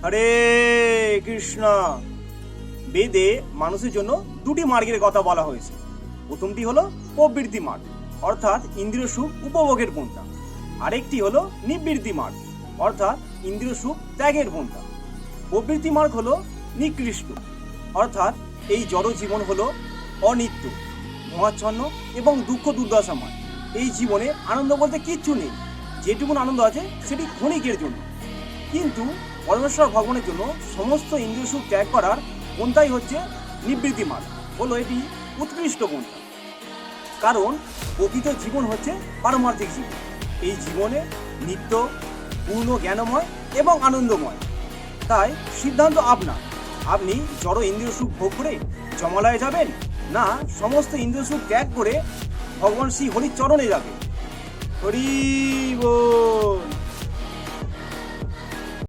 হরে কৃষ্ণ। বেদে মানুষের জন্য দুটি মার্গের কথা বলা হয়েছে। প্রথমটি হলো প্রবৃত্তি মার্গ, অর্থাৎ ইন্দ্রিয় সুখ উপভোগের পন্থা। আরেকটি হলো নিবৃত্তি মার্গ, অর্থাৎ ইন্দ্রিয় সুখ ত্যাগের পন্থা। প্রবৃত্তি মার্গ হলো নিকৃষ্ট, অর্থাৎ এই জড় জীবন হলো অনিত্য, মহাচ্ছন্ন এবং দুঃখ দুর্দশাময়। এই জীবনে আনন্দ বলতে কিচ্ছু নেই, যেটুকুন আনন্দ আছে সেটি ক্ষণিকের জন্য। কিন্তু পরমেশ্বর ভগবানের জন্য সমস্ত ইন্দ্রিয় সুখ ত্যাগ করার পন্থাই হচ্ছে নিবৃত্তি মার্গ, হলো এটি উৎকৃষ্ট পন্থা। কারণ প্রকৃত জীবন হচ্ছে পারমার্থিক জীবন। এই জীবনে নিত্য, পূর্ণ, জ্ঞানময় এবং আনন্দময়। তাই সিদ্ধান্ত আপনার, আপনি জড় ইন্দ্রিয় সুখ ভোগ করে জমালয়ে যাবেন, না সমস্ত ইন্দ্রিয় সুখ ত্যাগ করে ভগবান শ্রী হরির চরণে যাবেন। হরি বল।